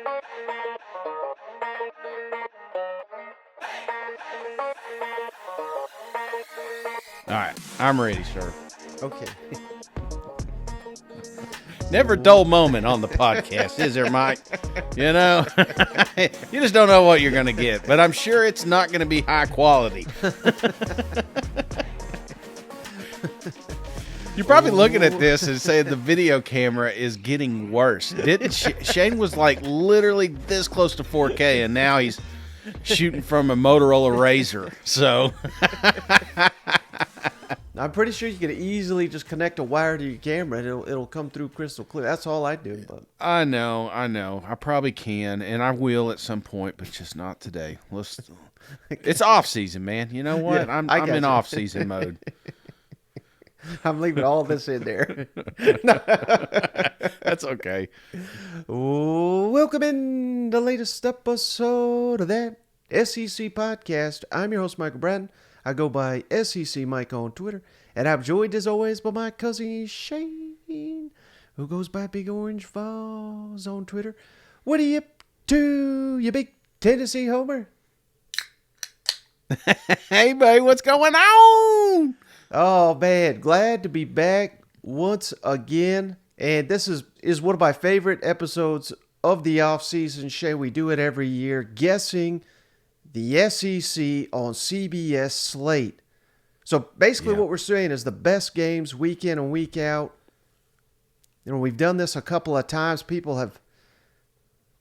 All right, I'm ready, sir. Okay. Never a dull moment on the podcast, is there, Mike? You know, you just don't know what you're going to get, but I'm sure it's not going to be high quality. You're probably looking at this and saying the video camera is getting worse. Didn't Shane was like literally this close to 4K, and now he's shooting from a Motorola Razr. So I'm pretty sure you could easily just connect a wire to your camera and it'll come through crystal clear. That's all I do. But I know. I probably can, and I will at some point, but just not today. It's off season, man. You know what? Yeah, I'm in you. off season mode. I'm leaving all this in there. That's okay. Welcome in the latest episode of that SEC podcast. I'm your host, Michael Bratton. I go by SEC Mike on Twitter. And I'm joined as always by my cousin Shane, who goes by Big Orange Falls on Twitter. What are you up to, you big Tennessee homer? Hey, buddy, what's going on? Oh, man. Glad to be back once again. And this is one of my favorite episodes of the offseason. Shane, we do it every year. Guessing the SEC on CBS slate. So basically what we're saying is the best games week in and week out. You know, we've done this a couple of times. People have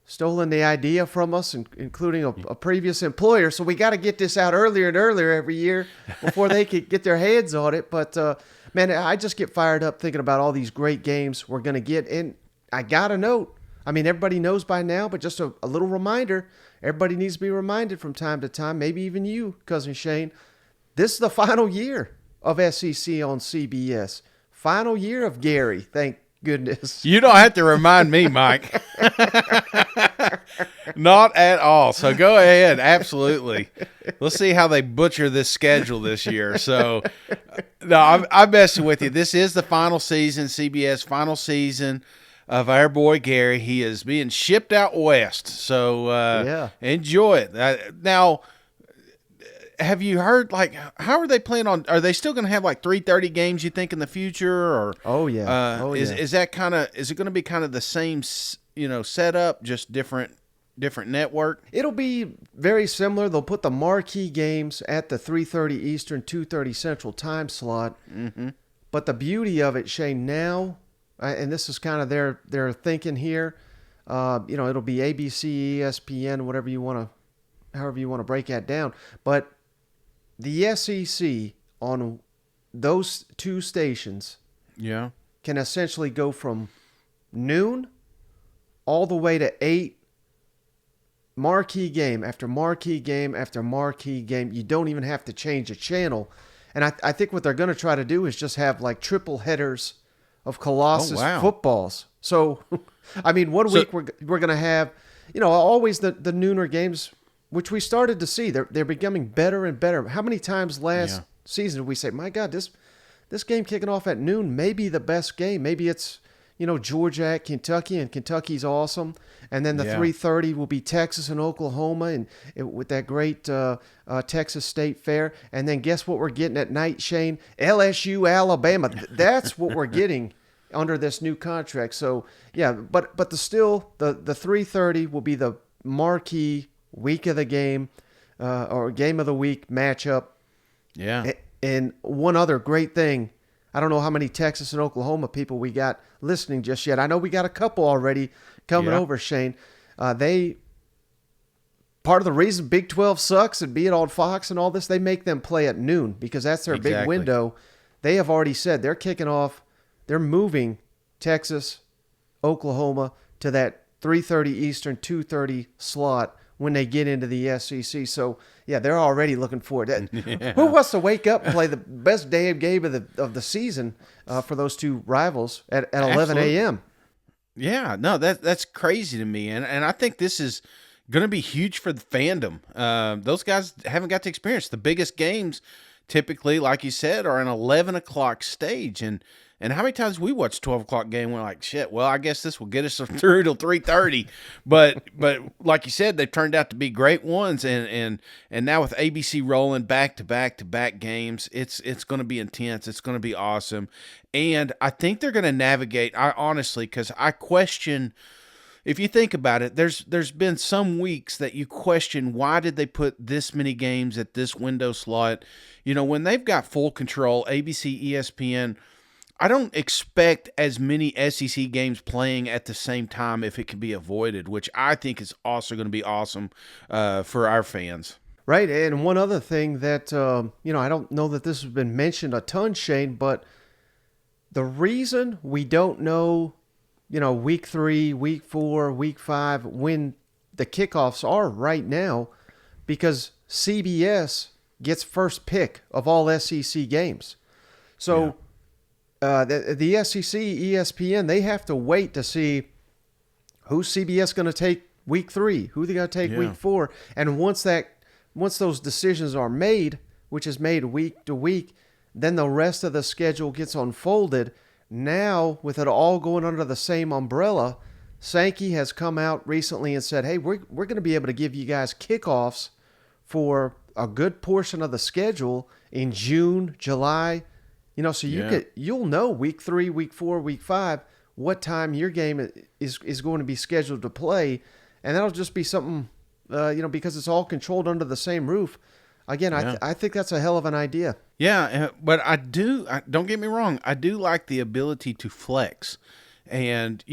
stolen the idea from us, including a previous employer. So we got to get this out earlier and earlier every year before they could get their hands on it. But, man, I just get fired up thinking about all these great games we're going to get. And I got to note, I mean, everybody knows by now, but just a little reminder, everybody needs to be reminded from time to time, maybe even you, Cousin Shane, this is the final year of SEC on CBS. Final year of Gary, thank goodness. You don't have to remind me, Mike. Not at all. So go ahead. Absolutely. Let's see how they butcher this schedule this year. So, no, I'm messing with you. This is the final season, CBS final season of our boy Gary. He is being shipped out west. So enjoy it. Now, have you heard, like, how are they planning on, are they still going to have like 3:30 games, you think, in the future? Or is that kind of, is it going to be kind of the same, setup, just different network? It'll be very similar. They'll put the marquee games at the 3:30 Eastern, 2:30 Central time slot. Mm-hmm. But the beauty of it, Shane, now, and this is kind of their thinking here, it'll be ABC, ESPN, however you want to break that down. But the SEC on those two stations can essentially go from noon all the way to 8, marquee game after marquee game after marquee game. You don't even have to change a channel. And I think what they're going to try to do is just have like triple headers of Colossus footballs. So, I mean, one week we're going to have, always the nooner games, which we started to see. They're becoming better and better. How many times last season did we say, my God, this game kicking off at noon may be the best game. Maybe it's, Georgia at Kentucky, and Kentucky's awesome. And then the 3:30 will be Texas and Oklahoma, and with that great Texas State Fair. And then guess what we're getting at night, Shane? LSU, Alabama. That's what we're getting under this new contract. So, but the 3:30 will be the marquee week of the game or game of the week matchup. Yeah. And one other great thing, I don't know how many Texas and Oklahoma people we got listening just yet. I know we got a couple already coming over, Shane. Part of the reason Big 12 sucks and being on Fox and all this, they make them play at noon because that's their big window. They have already said they're kicking off, they're moving Texas, Oklahoma to that 3:30 Eastern, 2:30 slot when they get into the SEC. So, they're already looking forward to it. Who wants to wake up and play the best damn game of the season for those two rivals at 11 a.m.? Yeah, no, that's crazy to me. And I think this is going to be huge for the fandom. Those guys haven't got to experience the biggest games. Typically, like you said, are an 11 o'clock stage. And And how many times we watch 12 o'clock game? We're like, shit. Well, I guess this will get us through till 3:30. But like you said, they've turned out to be great ones. And now with ABC rolling back to back games, it's going to be intense. It's going to be awesome. And I think they're going to navigate. I honestly, because I question. If you think about it, there's been some weeks that you question why did they put this many games at this window slot. When they've got full control, ABC, ESPN, I don't expect as many SEC games playing at the same time if it can be avoided, which I think is also going to be awesome for our fans. Right, and one other thing that, I don't know that this has been mentioned a ton, Shane, but the reason we don't know week 3, week 4, week 5, when the kickoffs are right now, because CBS gets first pick of all SEC games. So the SEC, ESPN, they have to wait to see who's CBS going to take week 3, who they going to take week 4. And once those decisions are made, which is made week to week, then the rest of the schedule gets unfolded. Now, with it all going under the same umbrella, Sankey has come out recently and said, hey, we're going to be able to give you guys kickoffs for a good portion of the schedule in June, July. So you'll know week 3, week 4, week 5, what time your game is going to be scheduled to play. And that'll just be something, because it's all controlled under the same roof. Again, I think that's a hell of an idea. Yeah, but don't get me wrong, I do like the ability to flex. And,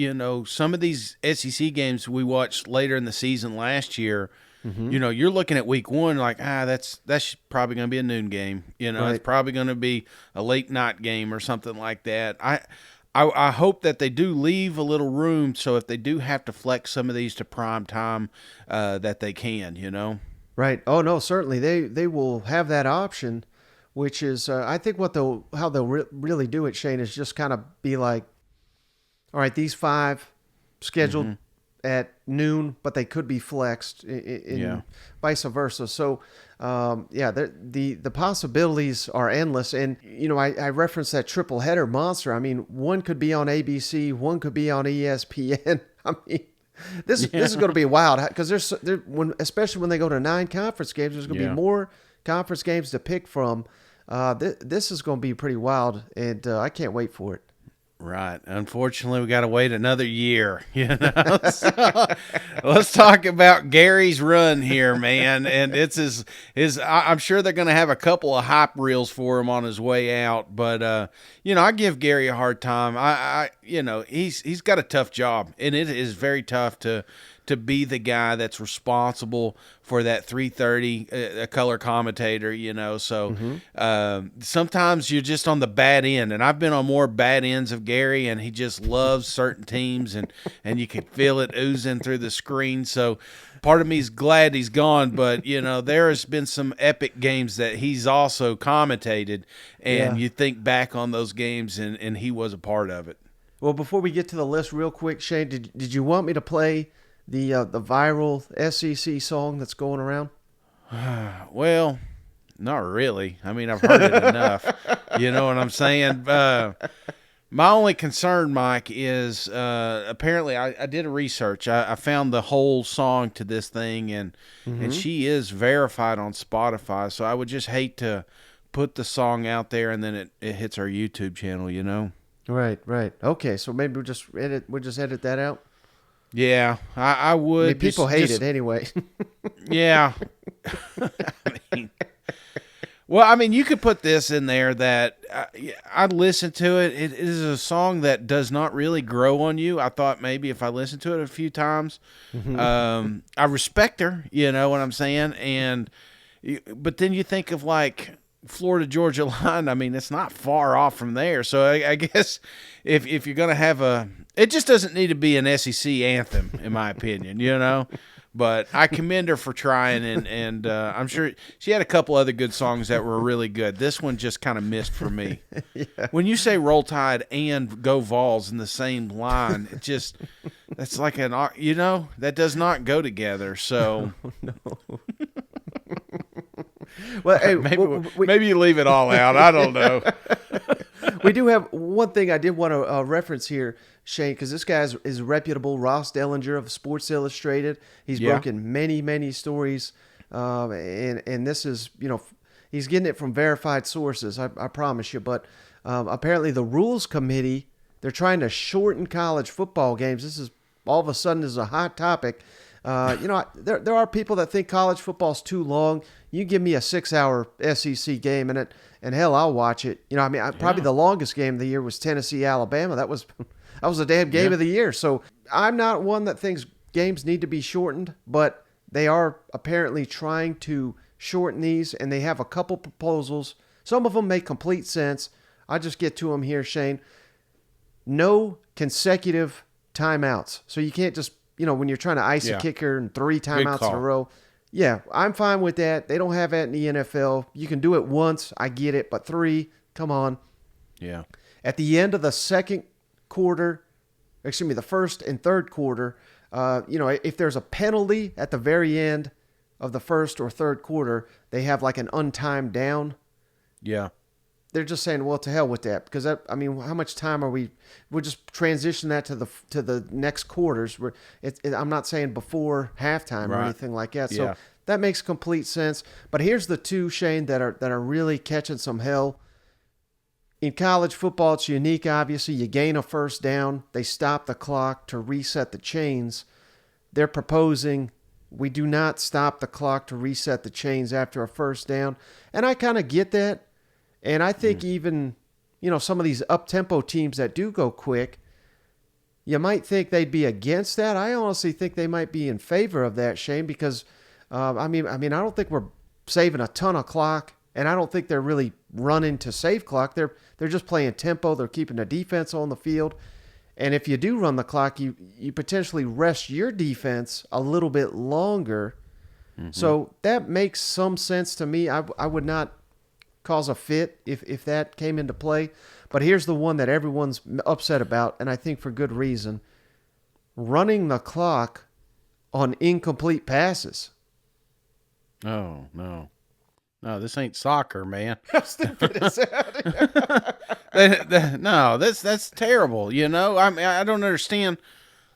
some of these SEC games we watched later in the season last year, you're looking at week 1 like, that's probably going to be a noon game. It's probably going to be a late night game or something like that. I hope that they do leave a little room so if they do have to flex some of these to prime time, that they can, Right. Oh, no, certainly. They will have that option, which is, I think how they'll really do it, Shane, is just kind of be like, all right, these 5 scheduled at noon, but they could be flexed in vice versa. So, the possibilities are endless. And, I referenced that triple header monster. I mean, one could be on ABC, one could be on ESPN. I mean, This is going to be wild because especially when they go to 9 conference games, there's going to be more conference games to pick from. This is going to be pretty wild, and I can't wait for it. Right. Unfortunately, we got to wait another year. So, let's talk about Gary's run here, man. And it's his. I'm sure they're going to have a couple of hype reels for him on his way out. But I give Gary a hard time. He's got a tough job, and it is very tough to be the guy that's responsible for that 3:30, a color commentator, So sometimes you're just on the bad end, and I've been on more bad ends of Gary, and he just loves certain teams, and you can feel it oozing through the screen. So part of me is glad he's gone, but there has been some epic games that he's also commentated, and you think back on those games, and he was a part of it. Well, before we get to the list, real quick, Shane, did you want me to play the viral SEC song that's going around? Well, not really. I mean, I've heard it enough. You know what I'm saying? My only concern, Mike, is apparently I did a research. I found the whole song to this thing, and she is verified on Spotify. So I would just hate to put the song out there and then it hits our YouTube channel. Right. Okay, so maybe we'll just edit that out. Yeah, I would. I mean, people hate it anyway. Yeah. You could put this in there that I'd listen to it. It is a song that does not really grow on you. I thought maybe if I listened to it a few times, I respect her, you know what I'm saying? But then you think of like Florida Georgia line. I mean, it's not far off from there. So I guess if you're going to have it just doesn't need to be an SEC anthem, in my opinion, But I commend her for trying, and I'm sure she had a couple other good songs that were really good. This one just kind of missed for me. Yeah. When you say Roll Tide and Go Vols in the same line, that's like that does not go together. So no. Well, hey, maybe you leave it all out. I don't know. We do have one thing I did want to reference here, Shane, because this guy is reputable. Ross Dellinger of Sports Illustrated. He's broken many, many stories, and this is, he's getting it from verified sources. I promise you. But apparently, the Rules Committee, they're trying to shorten college football games. This is all of a sudden is a hot topic. There are people that think college football's too long. You give me a 6-hour SEC game and hell, I'll watch it. Probably the longest game of the year was Tennessee, Alabama. That was a damn game of the year. So I'm not one that thinks games need to be shortened, but they are apparently trying to shorten these, and they have a couple proposals. Some of them make complete sense. I'll just get to them here, Shane. No consecutive timeouts. So you can't just, when you're trying to ice a kicker and 3 timeouts in a row. Yeah, I'm fine with that. They don't have that in the NFL. You can do it once. I get it. But 3, come on. Yeah. At the end of the the first and third quarter, if there's a penalty at the very end of the first or third quarter, they have like an untimed down. Yeah. They're just saying, well, to hell with that, because how much time are we? We'll just transition that to the next quarters. I'm not saying before halftime or anything like that. So that makes complete sense. But here's the two, Shane, that are really catching some hell. In college football, it's unique. Obviously, you gain a first down, they stop the clock to reset the chains. They're proposing we do not stop the clock to reset the chains after a first down, and I kind of get that. And I think even, some of these up-tempo teams that do go quick, you might think they'd be against that. I honestly think they might be in favor of that, Shane, because, I don't think we're saving a ton of clock, and I don't think they're really running to save clock. They're just playing tempo. They're keeping the defense on the field. And if you do run the clock, you potentially rest your defense a little bit longer. Mm-hmm. So that makes some sense to me. I would not cause a fit if that came into play. But here's the one that everyone's upset about, and I think for good reason. Running the clock on incomplete passes. Oh, no. No, this ain't soccer, man. How stupid is that? No, that's terrible, I don't understand.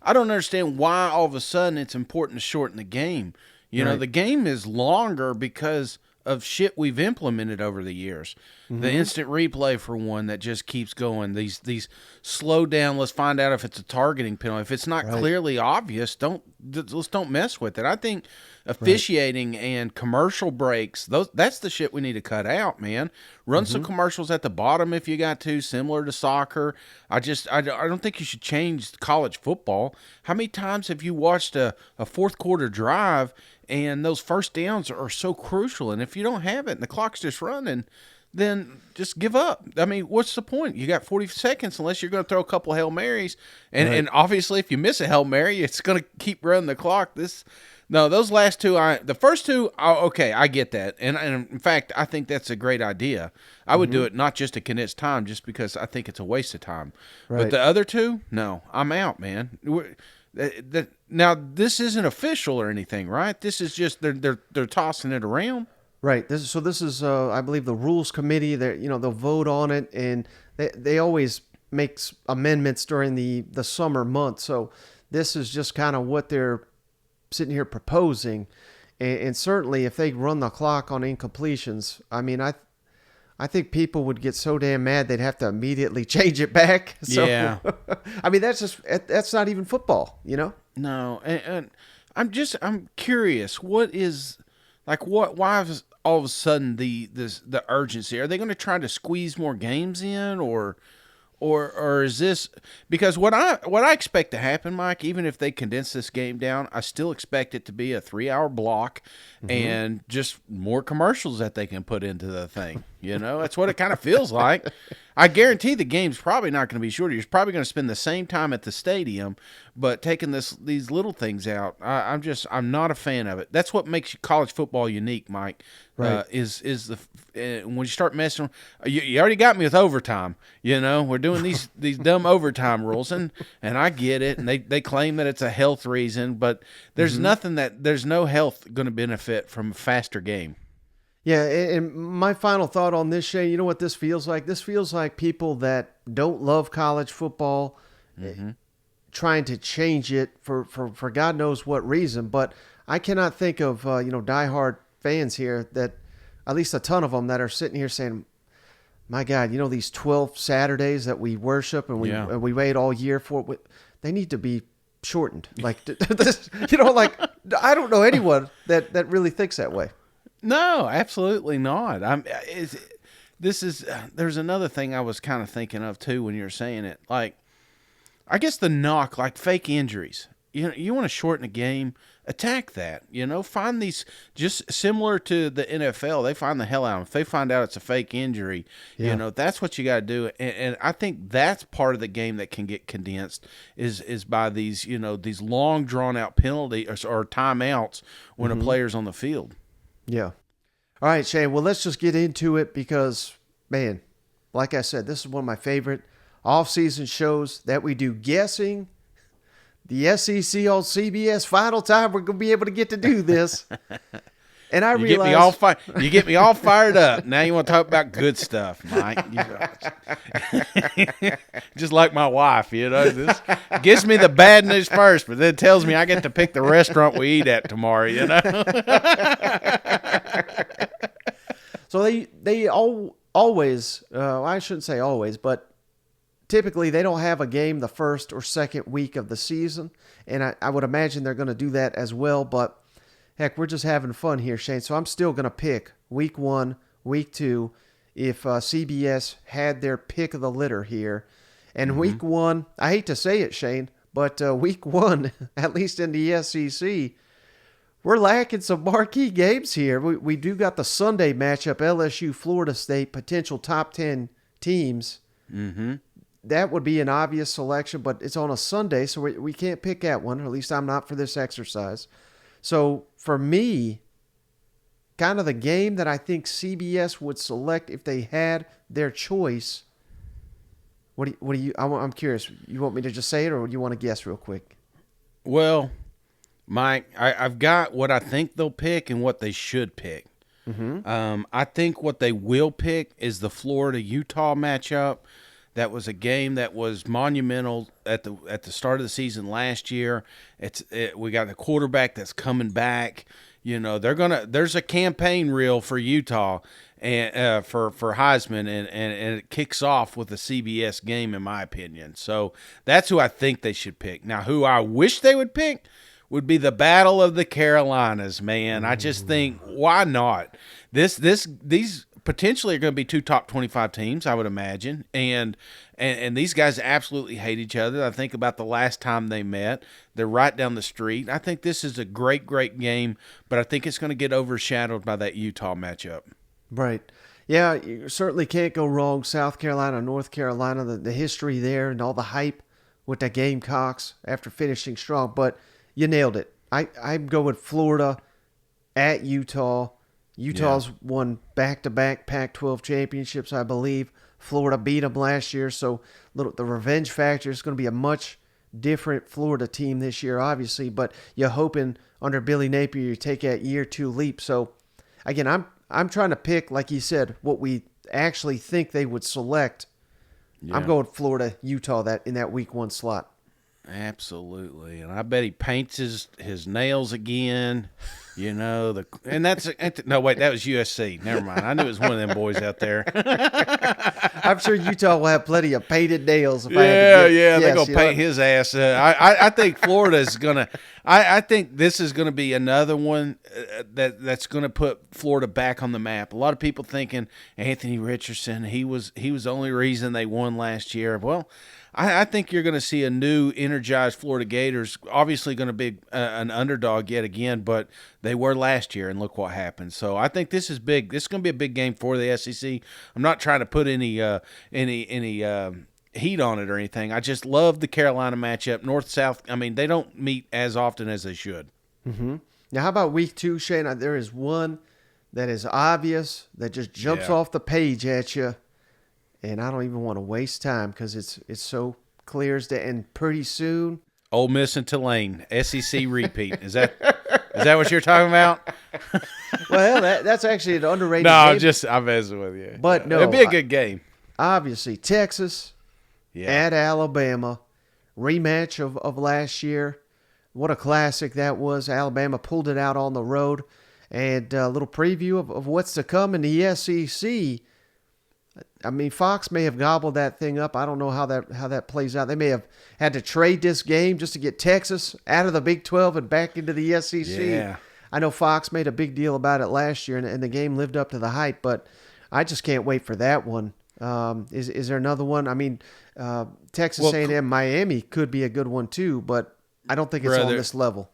I don't understand why all of a sudden it's important to shorten the game. The game is longer because of shit we've implemented over the years. Mm-hmm. The instant replay, for one, that just keeps going. These slow down, let's find out if it's a targeting penalty. If it's not clearly obvious, let's don't mess with it. I think officiating and commercial breaks, that's the shit we need to cut out, man. Run some commercials at the bottom if you got to, similar to soccer. I don't think you should change college football. How many times have you watched a fourth quarter drive and those first downs are so crucial, and if you don't have it and the clock's just running, then just give up. I mean, what's the point? You got 40 seconds unless you're going to throw a couple Hail Marys. And obviously, if you miss a Hail Mary, it's going to keep running the clock. Those last two, the first two, okay, I get that. And in fact, I think that's a great idea. I would do it not just to condense time, just because I think it's a waste of time. Right. But the other two, no, I'm out, man. Now, this isn't official or anything, right? This is just they're tossing it around. Right. This is I believe the Rules Committee. They'll vote on it, and they always make amendments during the summer months. So this is just kind of what they're sitting here proposing, and certainly if they run the clock on incompletions, I think people would get so damn mad they'd have to immediately change it back. So, yeah. That's not even football, No, and I'm curious. What is why is all of a sudden the urgency? Are they going to try to squeeze more games in, or is this because what I expect to happen, Mike? Even if they condense this game down, I still expect it to be a 3-hour block and just more commercials that they can put into the thing. That's what it kind of feels like. I guarantee the game's probably not going to be shorter. You're probably going to spend the same time at the stadium, but taking these little things out, I'm not a fan of it. That's what makes college football unique, Mike. Right. When you start messing, you already got me with overtime. We're doing these dumb overtime rules, and I get it, and they claim that it's a health reason, but there's there's no health going to benefit from a faster game. Yeah, and my final thought on this, Shane, you know what this feels like? This feels like people that don't love college football trying to change it for God knows what reason. But I cannot think of diehard fans here that, at least a ton of them, that are sitting here saying, "My God, these 12 Saturdays that we worship and we wait all year for, they need to be shortened." Like this, like I don't know anyone that really thinks that way. No, absolutely not. There's another thing I was kind of thinking of too when you're saying it. Like, I guess the knock, like fake injuries. You want to shorten a game, attack that. Find these, just similar to the NFL. They find the hell out of them. If they find out it's a fake injury, that's what you got to do. And I think that's part of the game that can get condensed is by these these long drawn out penalties or timeouts when a player's on the field. Yeah. All right, Shane. Well, let's just get into it because, man, like I said, this is one of my favorite off-season shows that we do guessing the SEC on CBS. Final time we're going to be able to get to do this. And I realize you get me all fired up. Now you want to talk about good stuff, Mike. Just like my wife, this gives me the bad news first, but then tells me I get to pick the restaurant we eat at tomorrow. So they always, I shouldn't say always, but typically they don't have a game the first or second week of the season, and I would imagine they're going to do that as well, but heck, we're just having fun here, Shane. So I'm still going to pick week 1, week 2, if CBS had their pick of the litter here. And week 1, I hate to say it, Shane, but week 1, at least in the SEC, we're lacking some marquee games here. We do got the Sunday matchup, LSU, Florida State, potential top 10 teams. Mm-hmm. That would be an obvious selection, but it's on a Sunday, so we can't pick that one, or at least I'm not for this exercise. So for me, kind of the game that I think CBS would select if they had their choice. What do you? I'm curious. You want me to just say it, or do you want to guess real quick? Well, Mike, I've got what I think they'll pick and what they should pick. Mm-hmm. I think what they will pick is the Florida-Utah matchup. That was a game that was monumental at the start of the season last year. We got the quarterback that's coming back. There's a campaign reel for Utah and for Heisman, and it kicks off with a CBS game, in my opinion. So that's who I think they should pick. Now, who I wish they would pick would be the Battle of the Carolinas, man. I just think, why not? These potentially are going to be 2 top 25 teams, I would imagine. And these guys absolutely hate each other. I think about the last time they met. They're right down the street. I think this is a great, great game, but I think it's going to get overshadowed by that Utah matchup. Right. Yeah, you certainly can't go wrong. South Carolina, North Carolina, the history there and all the hype with the Gamecocks after finishing strong. But you nailed it. I'm going Florida at Utah. Utah's won back-to-back Pac-12 championships, I believe. Florida beat them last year, so the revenge factor is going to be a much different Florida team this year, obviously. But you're hoping under Billy Napier you take that year 2 leap. So, again, I'm trying to pick, like you said, what we actually think they would select. Yeah. I'm going Florida, Utah in that week 1 slot. Absolutely, and I bet he paints his nails again. No, wait, that was USC. Never mind. I knew it was one of them boys out there. I'm sure Utah will have plenty of painted nails. They're gonna paint his ass. I think Florida is gonna. I think this is gonna be another one that's gonna put Florida back on the map. A lot of people thinking Anthony Richardson. He was the only reason they won last year. Well, I think you're going to see a new, energized Florida Gators. Obviously, going to be an underdog yet again, but they were last year, and look what happened. So I think this is big. This is going to be a big game for the SEC. I'm not trying to put any heat on it or anything. I just love the Carolina matchup, North South. I mean, they don't meet as often as they should. Mm-hmm. Now, how about week 2, Shane? There is one that is obvious that just jumps off the page at you. And I don't even want to waste time because it's so clear as day. And pretty soon, Ole Miss and Tulane, SEC repeat. Is that what you're talking about? Well, that's actually an underrated No, game. I'm messing with you. But no, it'd be a good game. Obviously, Texas Yeah. at Alabama, rematch of last year. What a classic that was. Alabama pulled it out on the road. And a little preview of what's to come in the SEC. I mean, Fox may have gobbled that thing up. I don't know how that plays out. They may have had to trade this game just to get Texas out of the Big 12 and back into the SEC. Yeah. I know Fox made a big deal about it last year, and the game lived up to the hype, but I just can't wait for that one. Is there another one? I mean, Texas A&M Miami could be a good one too, but I don't think it's on this level.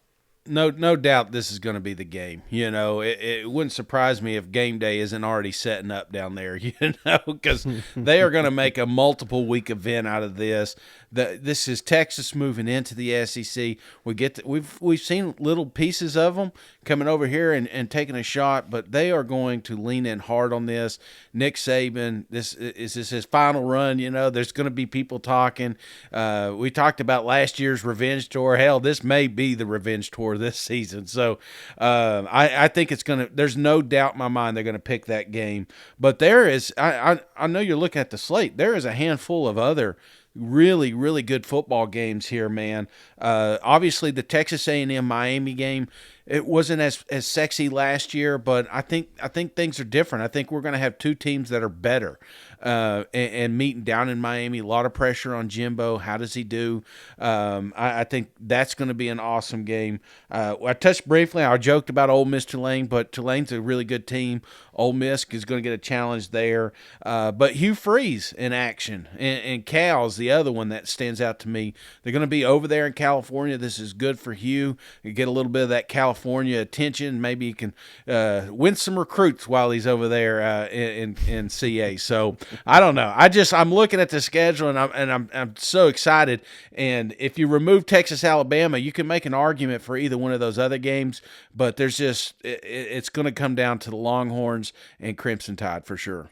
No doubt this is going to be the game. You know, it wouldn't surprise me if game day isn't already setting up down there, you know, because they are going to make a multiple week event out of this. This is Texas moving into the SEC. We've seen little pieces of them coming over here and taking a shot, but they are going to lean in hard on this. Nick Saban, this is his final run. You know, there's going to be people talking. We talked about last year's revenge tour. Hell, this may be the revenge tour this season. So I think it's going to – there's no doubt in my mind they're going to pick that game. But there is – I know you're looking at the slate. There is a handful of other – really, really good football games here, man. Obviously, the Texas A&M Miami game, it wasn't as sexy last year, but I think things are different. I think we're going to have two teams that are better and meeting down in Miami. A lot of pressure on Jimbo. How does he do? I think that's going to be an awesome game. I touched briefly. I joked about Ole Miss Tulane, but Tulane's a really good team. Ole Miss is going to get a challenge there. But Hugh Freeze in action, and Cal's the other one that stands out to me. They're going to be over there in California. This is good for Hugh. You get a little bit of that California attention. Maybe he can win some recruits while he's over there in CA. So I don't know. I'm looking at the schedule and I'm so excited. And if you remove Texas, Alabama, you can make an argument for either one of those other games. But there's just it's going to come down to the Longhorns and Crimson Tide for sure.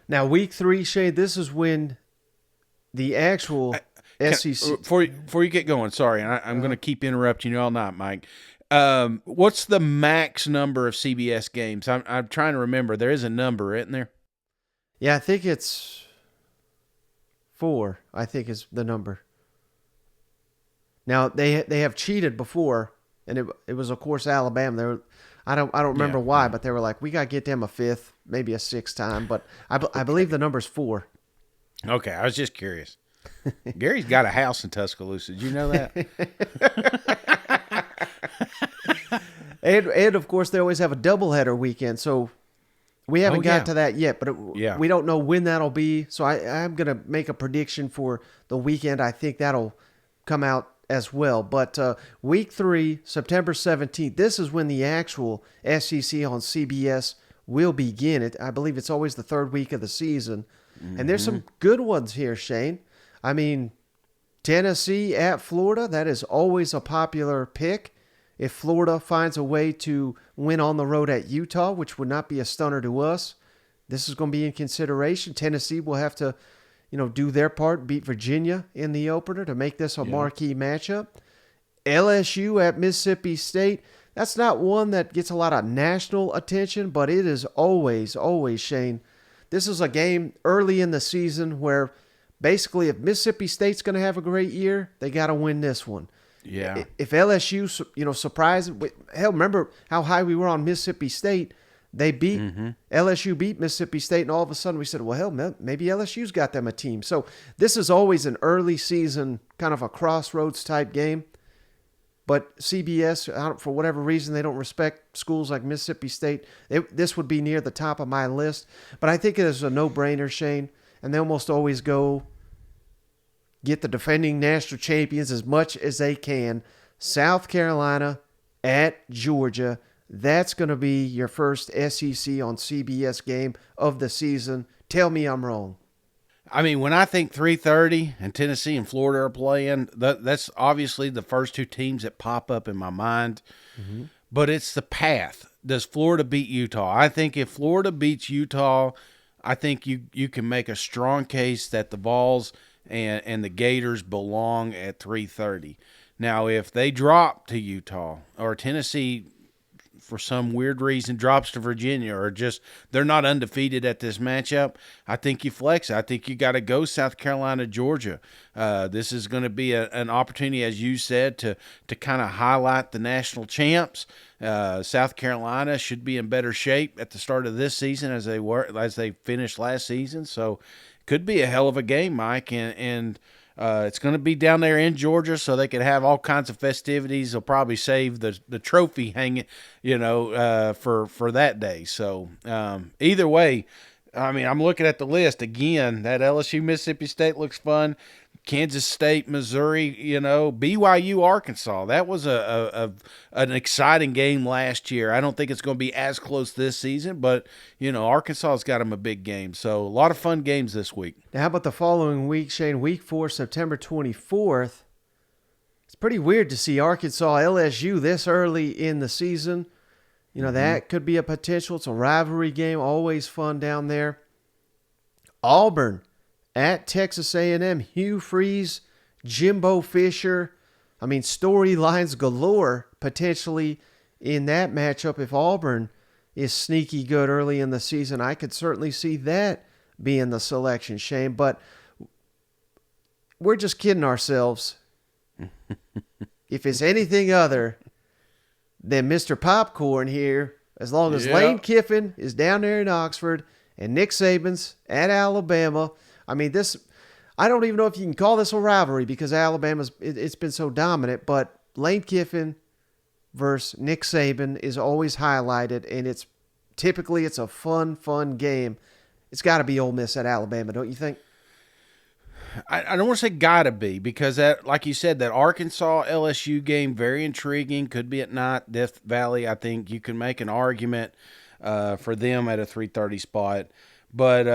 Now, week 3, Shane, this is when the actual SEC. Before you get going, sorry, I'm going to keep interrupting you all night, Mike. What's the max number of CBS games? I'm trying to remember. There is a number, isn't there? Yeah, I think it's 4. I think is the number. Now they have cheated before, and it was of course Alabama. I don't remember why, but they were like, we got to get them a 5th, maybe a 6th time. But I believe the number's 4. Okay, I was just curious. Gary's got a house in Tuscaloosa. Did you know that? and of course, they always have a doubleheader weekend, so we haven't got to that yet. But we don't know when that'll be. So I'm going to make a prediction for the weekend. I think that'll come out as well. But week 3, September 17th, this is when the actual SEC on CBS will begin. I believe it's always the 3rd week of the season. Mm-hmm. And there's some good ones here, Shane. I mean, Tennessee at Florida, that is always a popular pick. If Florida finds a way to win on the road at Utah, which would not be a stunner to us, this is going to be in consideration. Tennessee will have to, do their part, beat Virginia in the opener to make this a marquee matchup. LSU at Mississippi State, that's not one that gets a lot of national attention, but it is always, Shane. This is a game early in the season where basically if Mississippi State's going to have a great year, they got to win this one. Yeah. If LSU, surprised, hell, remember how high we were on Mississippi State? They beat LSU beat Mississippi State, and all of a sudden we said, well, hell, maybe LSU's got them a team. So this is always an early season kind of a crossroads type game. But CBS, for whatever reason, they don't respect schools like Mississippi State. This would be near the top of my list. But I think it is a no-brainer, Shane. And they almost always go get the defending national champions as much as they can. South Carolina at Georgia. That's going to be your first SEC on CBS game of the season. Tell me I'm wrong. I mean, when I think 3:30 and Tennessee and Florida are playing, that's obviously the first two teams that pop up in my mind. Mm-hmm. But it's the path. Does Florida beat Utah? I think if Florida beats Utah, I think you can make a strong case that the Vols and the Gators belong at 3:30. Now, if they drop to Utah or Tennessee for some weird reason drops to Virginia, or just they're not undefeated at this matchup, I think you flex it. I think you got to go South Carolina, Georgia. This is going to be an opportunity, as you said, to kind of highlight the national champs. South Carolina should be in better shape at the start of this season as they finished last season. So could be a hell of a game, Mike, and it's going to be down there in Georgia, so they could have all kinds of festivities. They'll probably save the trophy hanging, for that day. So either way, I mean, I'm looking at the list again. That LSU Mississippi State looks fun. Kansas State, Missouri, BYU, Arkansas. That was an exciting game last year. I don't think it's going to be as close this season, but, Arkansas's got them a big game. So a lot of fun games this week. Now, how about the following week, Shane? Week 4, September 24th. It's pretty weird to see Arkansas, LSU this early in the season. That could be a potential. It's a rivalry game, always fun down there. Auburn at Texas A&M, Hugh Freeze, Jimbo Fisher. I mean, storylines galore potentially in that matchup. If Auburn is sneaky good early in the season, I could certainly see that being the selection, Shane. But we're just kidding ourselves. If it's anything other than Mr. Popcorn here, as long as Lane Kiffin is down there in Oxford and Nick Saban's at Alabama. I mean, I don't even know if you can call this a rivalry because it's been so dominant, but Lane Kiffin versus Nick Saban is always highlighted, and it's a fun game. It's got to be Ole Miss at Alabama, don't you think? I don't want to say gotta be, because that, like you said, that Arkansas LSU game, very intriguing. Could be at night, Death Valley. I think you can make an argument for them at a 3:30 spot. But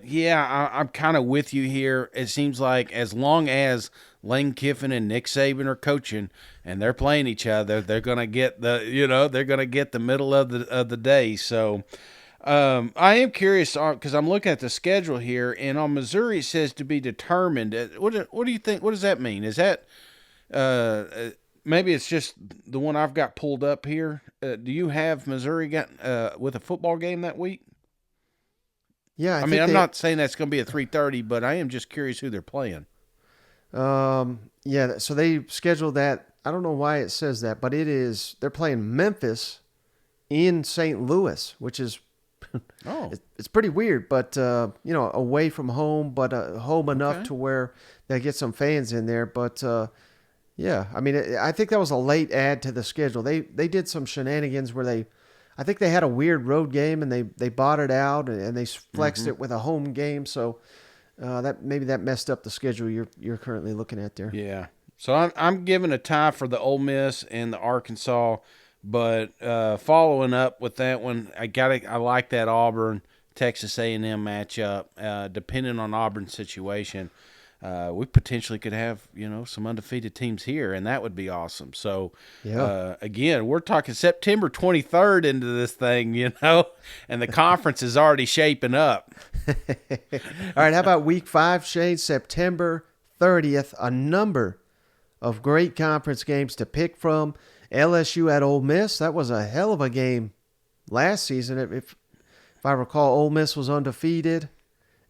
yeah, I'm kind of with you here. It seems like as long as Lane Kiffin and Nick Saban are coaching and they're playing each other, they're gonna get the middle of the day. So I am curious because I'm looking at the schedule here, and on Missouri it says to be determined. What do you think? What does that mean? Is that maybe it's just the one I've got pulled up here? Do you have Missouri got with a football game that week? Yeah, I mean, I'm not saying that's going to be at 3:30, but I am just curious who they're playing. Yeah, so they scheduled that. I don't know why it says that, but they're playing Memphis in St. Louis, which is it's pretty weird, but away from home, but home enough to where they get some fans in there. But yeah, I mean, I think that was a late add to the schedule. They did some shenanigans where I think they had a weird road game and they bought it out and they flexed it with a home game. So that messed up the schedule you're currently looking at there. Yeah. So I'm giving a tie for the Ole Miss and the Arkansas, but following up with that one, I like that Auburn Texas A&M matchup. Depending on Auburn's situation, we potentially could have some undefeated teams here, and that would be awesome. So again, we're talking September 23rd into this thing, and the conference is already shaping up. All right, how about week 5, Shane? September 30th, a number of great conference games to pick from. LSU at Ole Miss. That was a hell of a game last season. If I recall, Ole Miss was undefeated,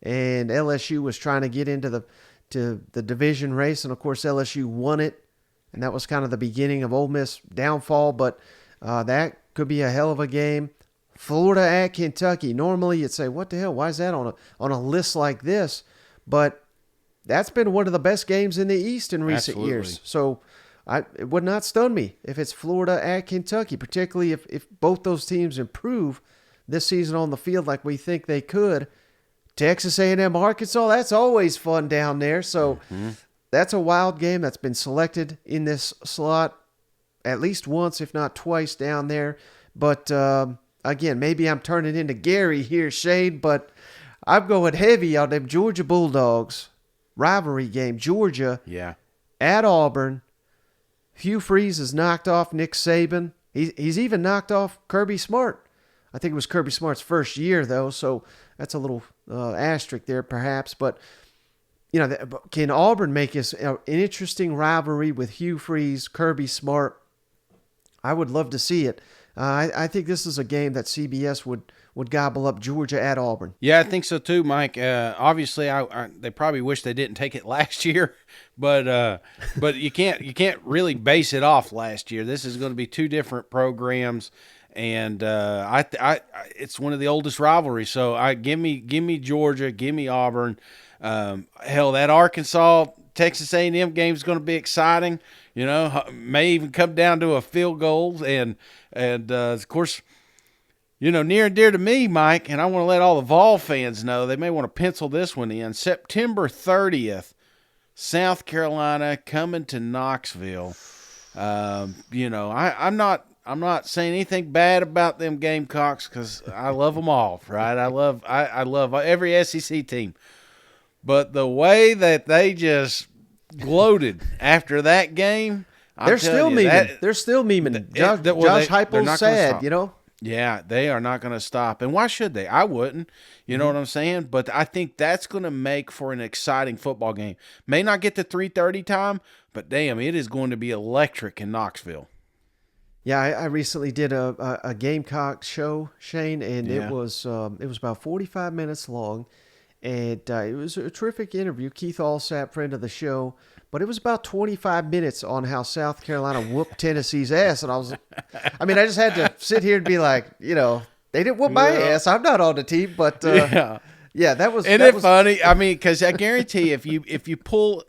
and LSU was trying to get into the division race, and of course LSU won it, and that was kind of the beginning of Ole Miss downfall. But that could be a hell of a game. Florida at Kentucky. Normally you'd say, what the hell? Why is that on a list like this? But that's been one of the best games in the East in recent years. So it would not stun me if it's Florida at Kentucky, particularly if both those teams improve this season on the field like we think they could. Texas A&M, Arkansas, that's always fun down there. So that's a wild game that's been selected in this slot at least once, if not twice down there. But again, maybe I'm turning into Gary here, Shane, but I'm going heavy on them Georgia Bulldogs. Rivalry game, Georgia at Auburn. Hugh Freeze has knocked off Nick Saban. He's even knocked off Kirby Smart. I think it was Kirby Smart's first year, though, so that's a little asterisk there, perhaps. But, can Auburn make this an interesting rivalry with Hugh Freeze, Kirby Smart? I would love to see it. I think this is a game that CBS would gobble up. Georgia at Auburn. Yeah, I think so too, Mike. Obviously, they probably wish they didn't take it last year, but you can't really base it off last year. This is going to be two different programs, and it's one of the oldest rivalries. So give me Georgia, give me Auburn. Hell, that Arkansas Texas A&M game is going to be exciting. May even come down to a field goal, and of course, near and dear to me, Mike, and I want to let all the Vol fans know they may want to pencil this one in. September 30th, South Carolina coming to Knoxville. I'm not saying anything bad about them Gamecocks because I love them all, right? I love every SEC team, but the way that they just gloated after that game, they're still memeing. They're still memeing. Josh Heupel's sad, Yeah, they are not going to stop. And why should they? I wouldn't. You know what I'm saying? But I think that's going to make for an exciting football game. May not get to 3:30 time, but damn, it is going to be electric in Knoxville. Yeah, I recently did a Gamecock show, Shane, and Yeah. it was about 45 minutes long, and it was a terrific interview. Keith Allsap, friend of the show, but it was about 25 minutes on how South Carolina whooped Tennessee's ass, and I just had to sit here and be like, they didn't whoop my ass. I'm not on the team, but yeah, that was. Isn't it funny? I mean, because I guarantee if you pull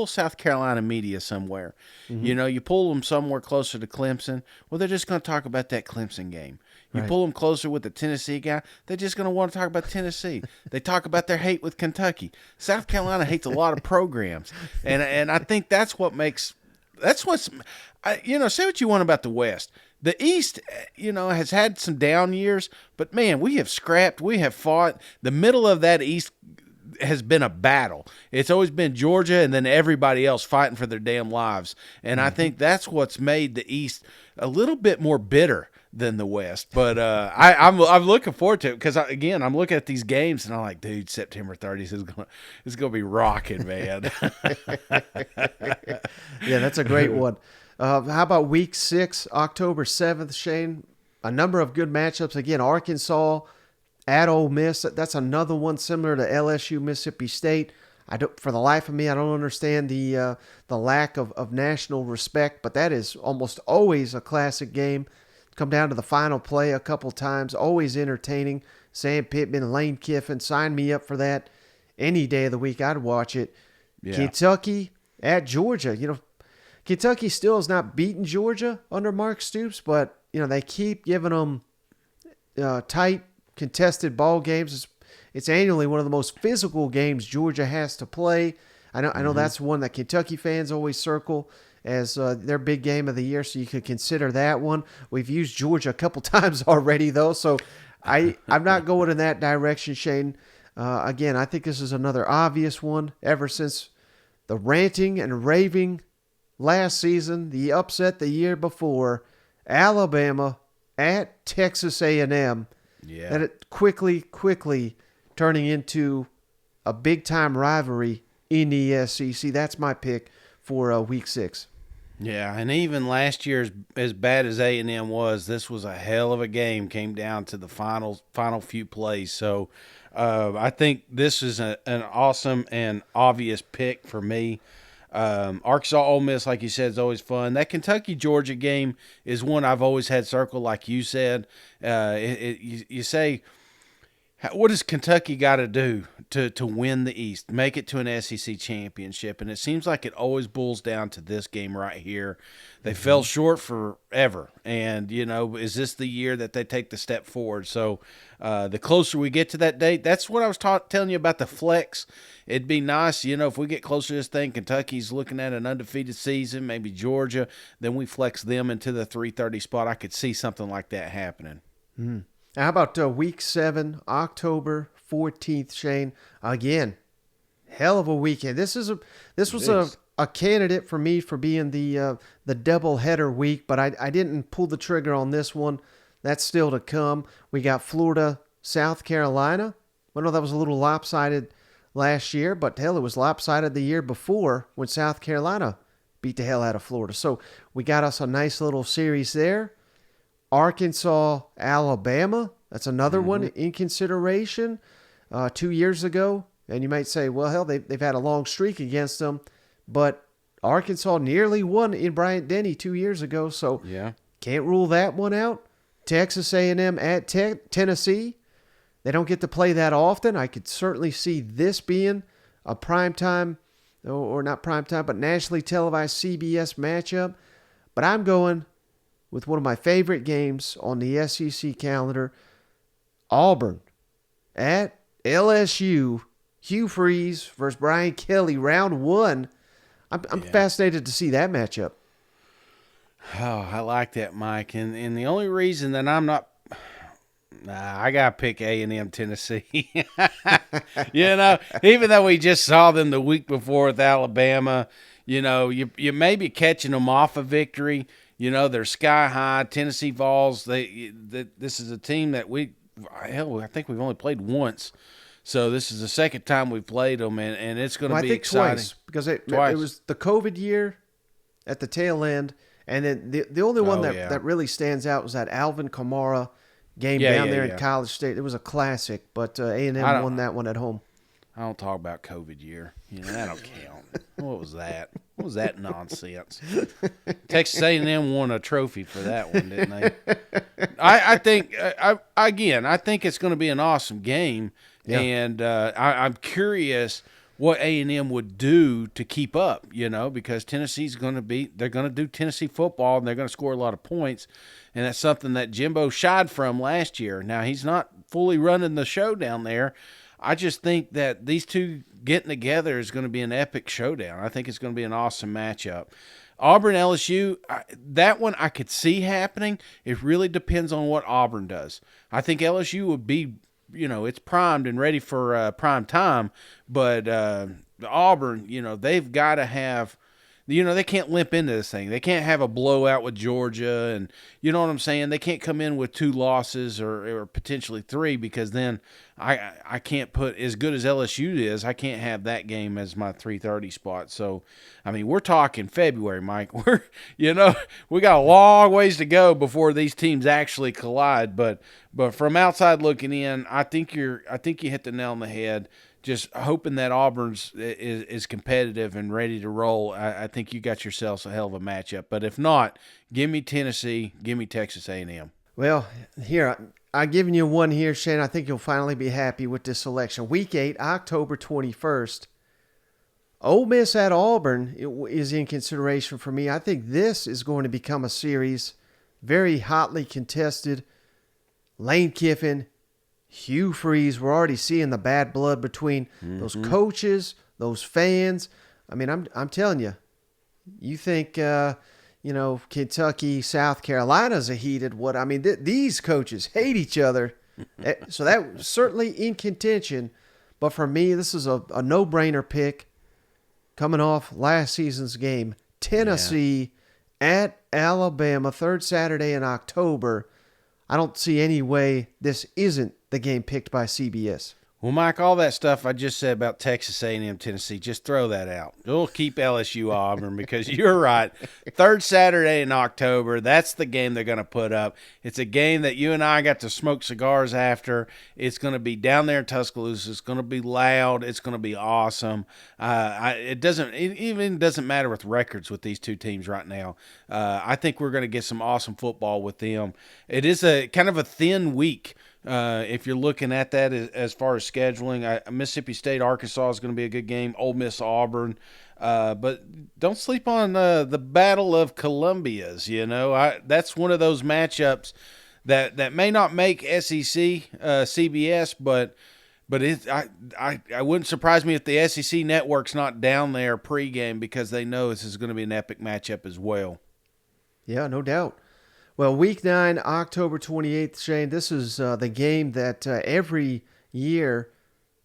South Carolina media somewhere, you pull them somewhere closer to Clemson, well, they're just going to talk about that Clemson game. You pull them closer with the Tennessee guy, they're just going to want to talk about Tennessee. They talk about their hate with Kentucky. South Carolina hates a lot of programs, and I think say what you want about the West. The East, has had some down years, but man, we have scrapped, we have fought. The middle of that East has been a battle. It's always been Georgia and then everybody else fighting for their damn lives. And I think that's what's made the East a little bit more bitter than the West. But I'm looking forward to it because, again, I'm looking at these games and I'm like, dude, September 30th is going to be rocking, man. Yeah, that's a great one. How about Week 6, October 7th, Shane? A number of good matchups. Again, Arkansas at Ole Miss. That's another one similar to LSU, Mississippi State. For the life of me, I don't understand the lack of national respect, but that is almost always a classic game. Come down to the final play a couple times. Always entertaining. Sam Pittman, Lane Kiffin, sign me up for that. Any day of the week, I'd watch it. Yeah. Kentucky at Georgia. Kentucky still has not beaten Georgia under Mark Stoops, but they keep giving them tight, contested ball games. It's annually one of the most physical games Georgia has to play. I know that's one that Kentucky fans always circle as their big game of the year, so you could consider that one. We've used Georgia a couple times already, though, so I'm not going in that direction, Shane. Again, I think this is another obvious one ever since the ranting and raving last season, the upset the year before, Alabama at Texas A&M. Yeah. And it quickly turning into a big-time rivalry in the SEC. That's my pick for Week 6. Yeah, and even last year, as bad as A&M was, this was a hell of a game. Came down to the final few plays. So I think this is an awesome and obvious pick for me. Arkansas Ole Miss, like you said, is always fun. That Kentucky Georgia game is one I've always had circled, like you said. You say, what does Kentucky got to do to win the East, make it to an SEC championship? And it seems like it always boils down to this game right here. They fell short forever, and is this the year that they take the step forward? So the closer we get to that date, that's what I was telling you about the flex. It'd be nice, if we get closer to this thing, Kentucky's looking at an undefeated season, maybe Georgia, then we flex them into the 3:30 spot. I could see something like that happening. Mm. How about Week 7, October 14th, Shane? Again, hell of a weekend. This was a candidate for me for being the double-header week, but I didn't pull the trigger on this one. That's still to come. We got Florida, South Carolina. I know that was a little lopsided last year, but hell, it was lopsided the year before when South Carolina beat the hell out of Florida. So we got us a nice little series there. Arkansas, Alabama. That's another one in consideration. 2 years ago, and you might say, well, hell, they've had a long streak against them, but Arkansas nearly won in Bryant-Denny 2 years ago, so Yeah. can't rule that one out. Texas A&M at Tennessee. They don't get to play that often. I could certainly see this being a primetime, or not primetime, but nationally televised CBS matchup. But I'm going with one of my favorite games on the SEC calendar, Auburn at LSU. Hugh Freeze versus Brian Kelly, round one. I'm fascinated to see that matchup. Oh, I like that, Mike. And the only reason that I'm not, I gotta pick A&M Tennessee. Even though we just saw them the week before with Alabama, you may be catching them off a victory. They're sky high. Tennessee Vols. This is a team that I think we've only played once. So this is the second time we've played them, and it's going to be exciting. Twice, because it was the COVID year at the tail end, and then the only one that really stands out was that Alvin Kamara game down there in College State. It was a classic, but A&M won that one at home. I don't talk about COVID year. That don't count. What was that? What was that nonsense? Texas A&M won a trophy for that one, didn't they? I think it's going to be an awesome game. Yeah. And I'm curious what A&M would do to keep up, because Tennessee's going to they're going to do Tennessee football, and they're going to score a lot of points. And that's something that Jimbo shied from last year. Now, he's not fully running the show down there. I just think that these two getting together is going to be an epic showdown. I think it's going to be an awesome matchup. Auburn, LSU, that one I could see happening. It really depends on what Auburn does. I think LSU would be, it's primed and ready for prime time, but Auburn, they've got to have, they can't limp into this thing. They can't have a blowout with Georgia, and you know what I'm saying? They can't come in with 2 losses or potentially 3, because then I can't put, as good as LSU is, I can't have that game as my 3:30 spot. So, we're talking February, Mike. We got a long ways to go before these teams actually collide. But from outside looking in, I think you hit the nail on the head. Just hoping that Auburn's is competitive and ready to roll. I think you got yourselves a hell of a matchup. But if not, give me Tennessee, give me Texas A&M. Well, here, I've given you one here, Shane. I think you'll finally be happy with this selection. Week 8, October 21st. Ole Miss at Auburn is in consideration for me. I think this is going to become a series very hotly contested. Lane Kiffin, Hugh Freeze, we're already seeing the bad blood between those coaches, those fans. I'm telling you, you think, Kentucky, South Carolina's a heated what? These coaches hate each other. So that was certainly in contention. But for me, this is a no-brainer pick coming off last season's game. Tennessee at Alabama, third Saturday in October. I don't see any way this isn't the game picked by CBS. Well, Mike, all that stuff I just said about Texas A&M, Tennessee, just throw that out. We'll keep LSU Auburn because you're right. Third Saturday in October, that's the game they're going to put up. It's a game that you and I got to smoke cigars after. It's going to be down there in Tuscaloosa. It's going to be loud. It's going to be awesome. It even doesn't matter with records with these two teams right now. I think we're going to get some awesome football with them. It is a kind of a thin week. If you're looking at that as far as scheduling, Mississippi State, Arkansas is going to be a good game. Ole Miss, Auburn. But don't sleep on the Battle of Columbia's. That's one of those matchups that may not make SEC, CBS, but I wouldn't surprise me if the SEC network's not down there pregame because they know this is going to be an epic matchup as well. Yeah, no doubt. Well, Week 9, October 28th, Shane, this is the game that every year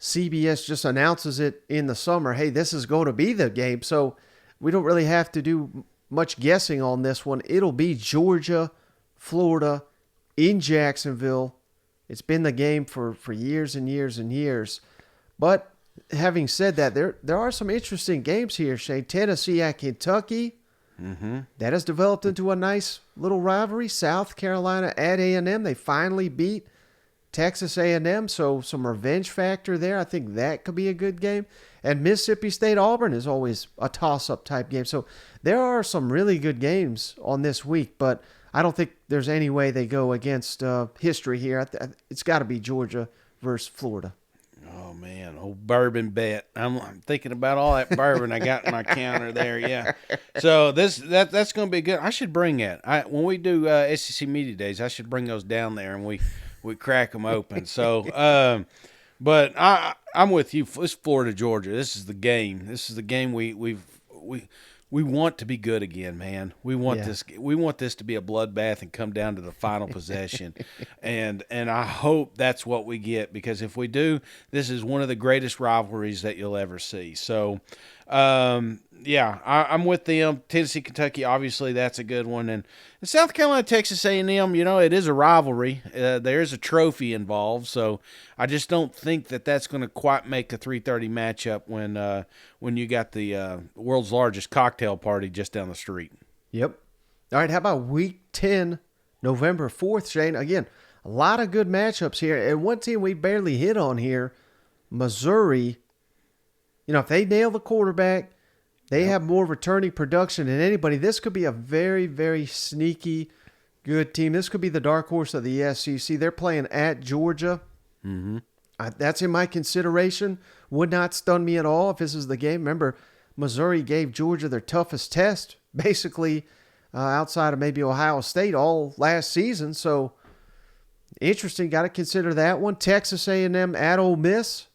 CBS just announces it in the summer. Hey, this is going to be the game. So we don't really have to do much guessing on this one. It'll be Georgia, Florida, in Jacksonville. It's been the game for years and years and years. But having said that, there are some interesting games here, Shane. Tennessee at Kentucky. That has developed into a nice little rivalry. South Carolina at A&M. They finally beat Texas A&M, so some revenge factor there. I think that could be a good game. And Mississippi State Auburn is always a toss-up type game. So there are some really good games on this week, but I don't think there's any way they go against history here. It's got to be Georgia versus Florida. Oh man, old bourbon bet. I'm thinking about all that bourbon I got in my counter there. Yeah, so that's going to be good. I should bring that. When we do SEC media days, I should bring those down there and we crack them open. So, but I'm with you. It's Florida Georgia. This is the game. This is the game we want to be good again, man. We want this. We want this to be a bloodbath and come down to the final possession, and I hope that's what we get, because if we do, this is one of the greatest rivalries that you'll ever see. So, I'm with them. Tennessee, Kentucky, obviously that's a good one, and South Carolina, Texas A&M. It is a rivalry. There is a trophy involved, so I just don't think that that's going to quite make a 3:30 matchup when you got the world's largest cocktail party just down the street. Yep. All right, how about Week 10, November 4th, Shane? Again, a lot of good matchups here, and one team we barely hit on here, Missouri. If they nail the quarterback, they have more returning production than anybody. This could be a very, very sneaky good team. This could be the dark horse of the SEC. They're playing at Georgia. Mm-hmm. That's in my consideration. Would not stun me at all if this is the game. Remember, Missouri gave Georgia their toughest test, basically outside of maybe Ohio State all last season. So, interesting. Got to consider that one. Texas A&M at Ole Miss.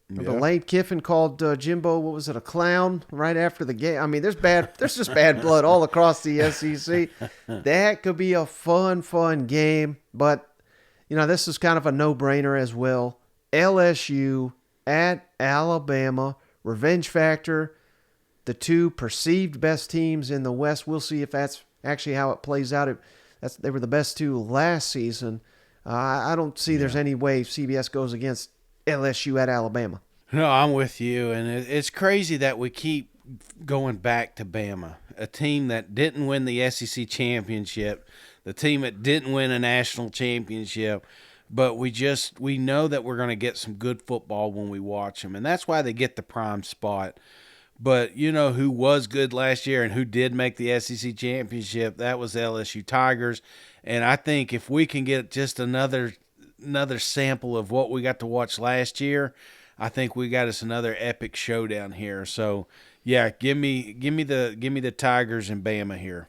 Remember Lane Kiffin called Jimbo, what was it, a clown right after the game? I mean, there's just bad blood all across the SEC. That could be a fun game. But, this is kind of a no-brainer as well. LSU at Alabama. Revenge factor. The two perceived best teams in the West. We'll see if that's actually how it plays out. They were the best two last season. I don't see there's any way CBS goes against LSU at Alabama. No, I'm with you, and it's crazy that we keep going back to Bama, a team that didn't win the SEC championship, the team that didn't win a national championship, but we know that we're going to get some good football when we watch them, and that's why they get the prime spot. But who was good last year and who did make the SEC championship? That was the LSU Tigers, and I think if we can get just another sample of what we got to watch last year, I think we got us another epic showdown here. So, yeah, give me the Tigers and Bama here.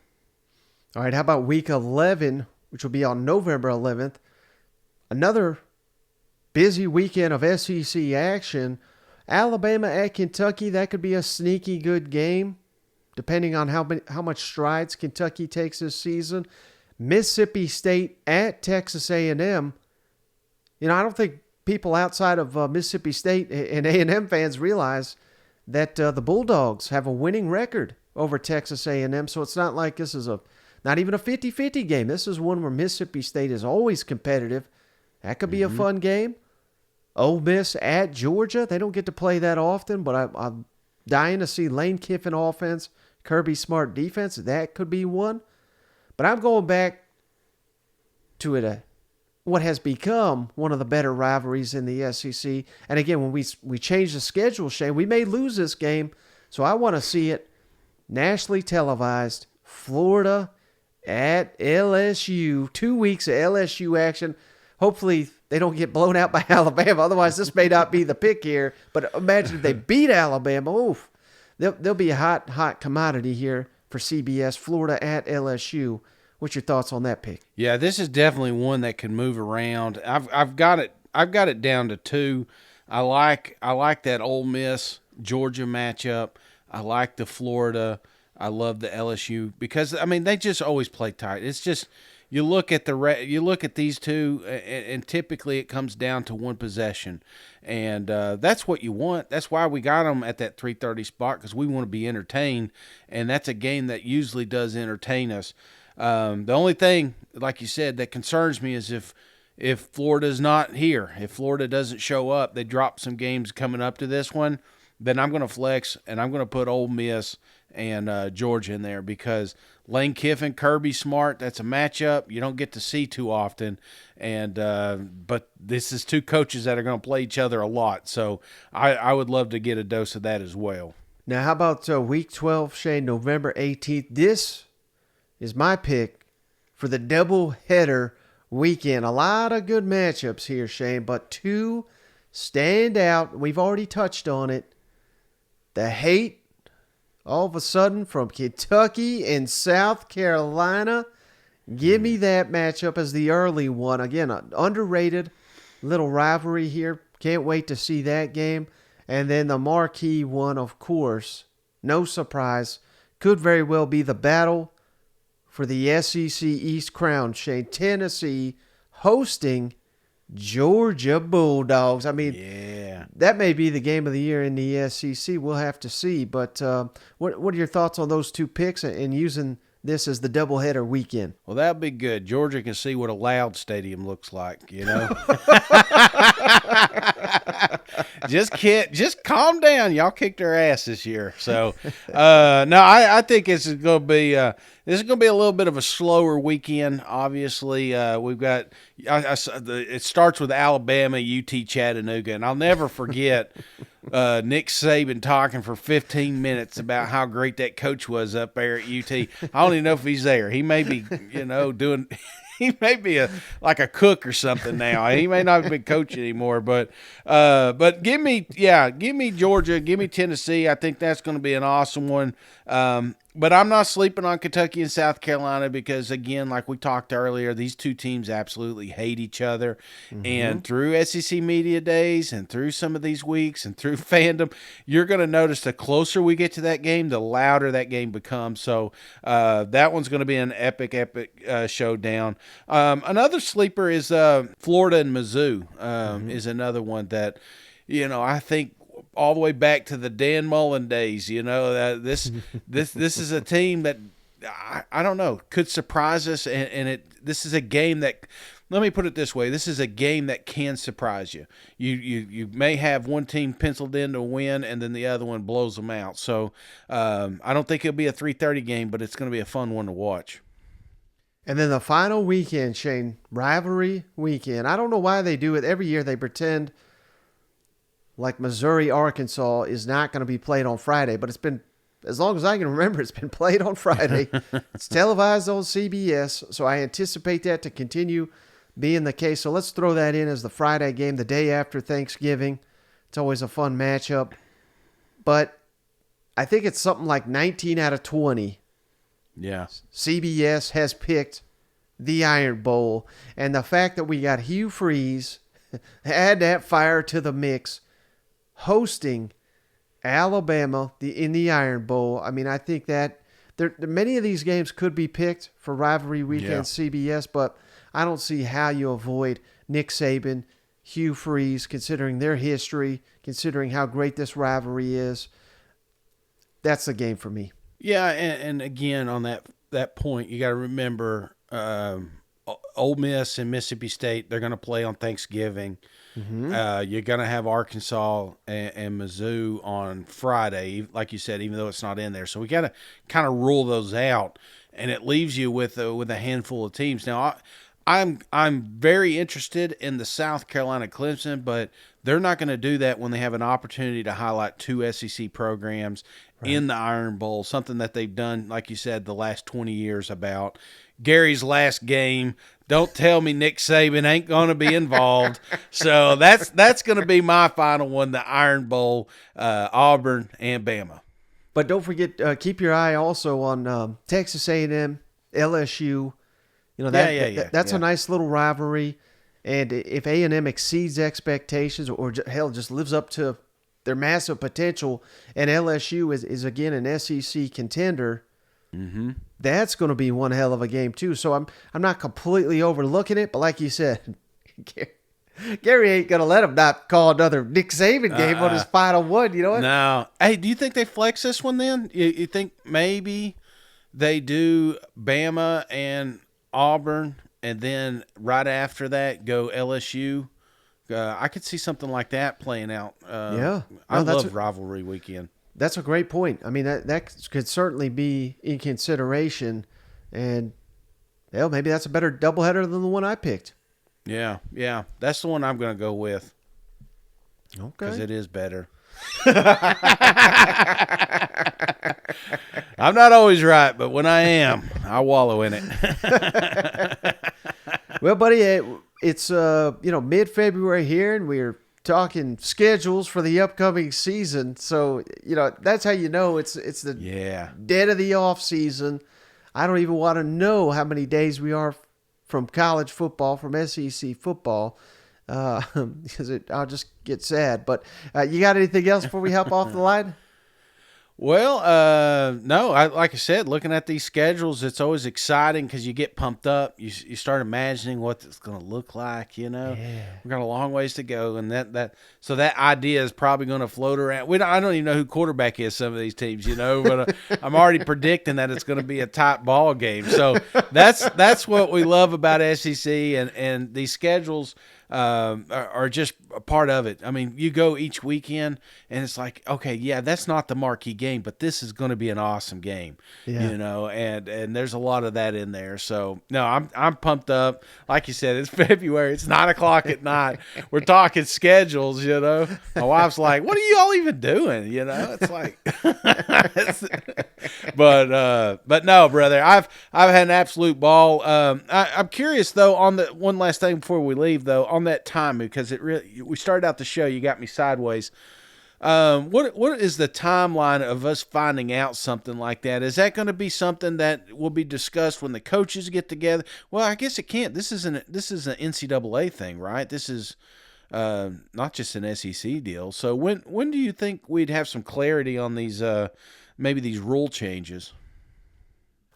All right, how about Week 11, which will be on November 11th? Another busy weekend of SEC action. Alabama at Kentucky, that could be a sneaky good game, depending on how much strides Kentucky takes this season. Mississippi State at Texas A&M. I don't think people outside of Mississippi State and A&M fans realize that the Bulldogs have a winning record over Texas A&M, so it's not like this is not even a 50-50 game. This is one where Mississippi State is always competitive. That could be a fun game. Ole Miss at Georgia. They don't get to play that often, but I'm dying to see Lane Kiffin offense, Kirby Smart defense. That could be one. But I'm going back to what has become one of the better rivalries in the SEC. And again, when we change the schedule, Shane, we may lose this game. So I want to see it nationally televised. Florida at LSU. 2 weeks of LSU action. Hopefully they don't get blown out by Alabama. Otherwise, this may not be the pick here. But imagine if they beat Alabama. Oof. They'll be a hot commodity here for CBS. Florida at LSU. What's your thoughts on that pick? Yeah, this is definitely one that can move around. I've got it down to 2. I like that Ole Miss Georgia matchup. I like the Florida. I love the LSU because they just always play tight. It's just you look at these two, and typically it comes down to one possession, and that's what you want. That's why we got them at that 3:30 spot, because we want to be entertained, and that's a game that usually does entertain us. The only thing, like you said, that concerns me is if Florida's not here, if Florida doesn't show up, they drop some games coming up to this one, then I'm going to flex and I'm going to put Ole Miss and Georgia in there, because Lane Kiffin, Kirby Smart, that's a matchup you don't get to see too often. And but this is two coaches that are going to play each other a lot. So I would love to get a dose of that as well. Now, how about Week 12, Shane, November 18th? This is my pick for the doubleheader weekend. A lot of good matchups here, Shane, but two stand out. We've already touched on it. The hate, all of a sudden, from Kentucky and South Carolina. Give me that matchup as the early one. Again, an underrated little rivalry here. Can't wait to see that game. And then the marquee one, of course, no surprise, could very well be the battle for the SEC East crown. Shane, Tennessee hosting Georgia Bulldogs. I mean, Yeah. that may be the game of the year in the SEC. We'll have to see. But what are your thoughts on those two picks and using this as the doubleheader weekend? Well, that'd be good. Georgia can see what a loud stadium looks like, you know. Just calm down. Y'all kicked their ass this year. So, no, I think this is going to be a little bit of a slower weekend. Obviously, we've got it starts with Alabama, UT Chattanooga, and I'll never forget Nick Saban talking for 15 minutes about how great that coach was up there at UT. I don't even know if he's there. He may be, doing. He may be like a cook or something now. He may not be coaching anymore, but give me Georgia, give me Tennessee. I think that's going to be an awesome one. But I'm not sleeping on Kentucky and South Carolina because, again, like we talked earlier, these two teams absolutely hate each other. Mm-hmm. And through SEC Media Days and through some of these weeks and through fandom, you're going to notice the closer we get to that game, the louder that game becomes. So that one's going to be an epic showdown. Another sleeper is Florida and Mizzou is another one that, I think all the way back to the Dan Mullen days, this is a team that I don't know, could surprise us, and this is a game that, let me put it this way, this is a game that can surprise you. You may have one team penciled in to win, and then the other one blows them out. So I don't think it'll be a 3:30 game, but it's going to be a fun one to watch. And then the final weekend, Shane, rivalry weekend. I don't know why they do it. Every year they pretend like Missouri, Arkansas is not going to be played on Friday, but it's been, as long as I can remember, it's been played on Friday. It's televised on CBS, so I anticipate that to continue being the case. So let's throw that in as the Friday game, the day after Thanksgiving. It's always a fun matchup. But I think it's something like 19 out of 20. Yeah. CBS has picked the Iron Bowl. And the fact that we got Hugh Freeze, add that fire to the mix, hosting Alabama in the Iron Bowl. I mean, I think that many of these games could be picked for rivalry weekend CBS, but I don't see how you avoid Nick Saban, Hugh Freeze, considering their history, considering how great this rivalry is. That's the game for me. Yeah, and again, on that point, you got to remember Ole Miss and Mississippi State, they're going to play on Thanksgiving. Mm-hmm. You're going to have Arkansas and Mizzou on Friday, like you said, even though it's not in there. So we got to kind of rule those out, and it leaves you with a handful of teams. Now, I'm very interested in the South Carolina Clemson, but they're not going to do that when they have an opportunity to highlight two SEC programs in the Iron Bowl, something that they've done, like you said, the last 20 years about. Gary's last game, don't tell me Nick Saban ain't going to be involved. So that's going to be my final one, the Iron Bowl, Auburn and Bama. But don't forget, keep your eye also on Texas A&M, LSU. That's a nice little rivalry. And if A&M exceeds expectations or hell, just lives up to their massive potential, and LSU is again an SEC contender, that's going to be one hell of a game too. So I'm not completely overlooking it, but like you said, Gary ain't going to let him not call another Nick Saban game on his final one. You know what? No. Hey, do you think they flex this one then? You think maybe they do Bama and Auburn, and then right after that go LSU? I could see something like that playing out. I love rivalry weekend. That's a great point. I mean, that could certainly be in consideration, and hell, maybe that's a better doubleheader than the one I picked. Yeah, that's the one I'm going to go with. Okay, because it is better. I'm not always right, but when I am, I wallow in it. Well, buddy, it's mid-February here, and we're talking schedules for the upcoming season. So that's how you know it's the dead of the off season. I don't even want to know how many days we are from college football, from SEC football, because I'll just get sad. But you got anything else before we hop off the line? Well, no. Like I said, looking at these schedules, it's always exciting because you get pumped up. You start imagining what it's going to look like. Yeah. We've got a long ways to go, and so that idea is probably going to float around. I don't even know who quarterback is some of these teams, but I'm already predicting that it's going to be a tight ball game. So that's what we love about SEC and these schedules. Are just a part of it. I mean, you go each weekend, and it's like, okay, yeah, that's not the marquee game, but this is going to be an awesome game, and there's a lot of that in there. So, no, I'm pumped up. Like you said, it's February. It's 9:00 at night. We're talking schedules, My wife's like, what are you all even doing? It's like, but no, brother, I've had an absolute ball. I'm curious though on the one last thing before we leave though on that timing, because we started out the show, you got me sideways. What is the timeline of us finding out something like that? Is that going to be something that will be discussed when the coaches get together? Well, I guess it can't. This is an NCAA thing, right? This is not just an SEC deal. So when do you think we'd have some clarity on these maybe these rule changes?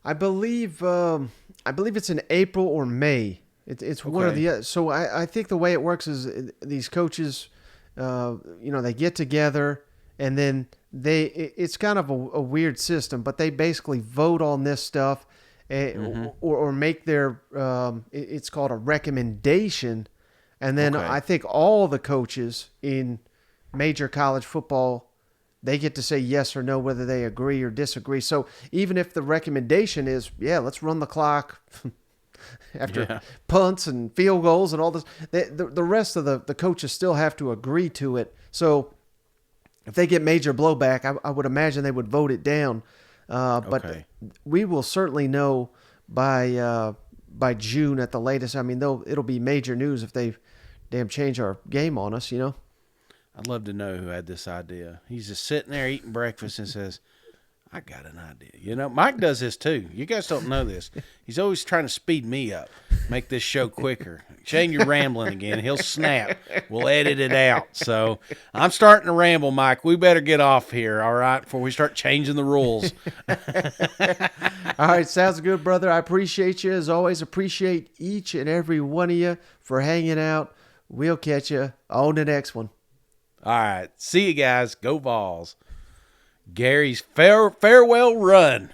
I believe it's in April or May. It's one of the. So I think the way it works is these coaches, they get together and then it's kind of a weird system, but they basically vote on this stuff, or make their it's called a recommendation, and then I think all the coaches in major college football, they get to say yes or no whether they agree or disagree. So even if the recommendation is, let's run the clock after punts and field goals and all this, the rest of the coaches still have to agree to it. So if they get major blowback, I would imagine they would vote it down. But we will certainly know by June at the latest. I mean, it'll be major news if they damn change our game on us, I'd love to know who had this idea. He's just sitting there eating breakfast and says, I got an idea. Mike does this too. You guys don't know this. He's always trying to speed me up, make this show quicker. Shane, you're rambling again. He'll snap. We'll edit it out. So I'm starting to ramble, Mike. We better get off here, all right, before we start changing the rules. All right, sounds good, brother. I appreciate you. As always, appreciate each and every one of you for hanging out. We'll catch you on the next one. All right. See you guys. Go Vols. Gary's farewell run.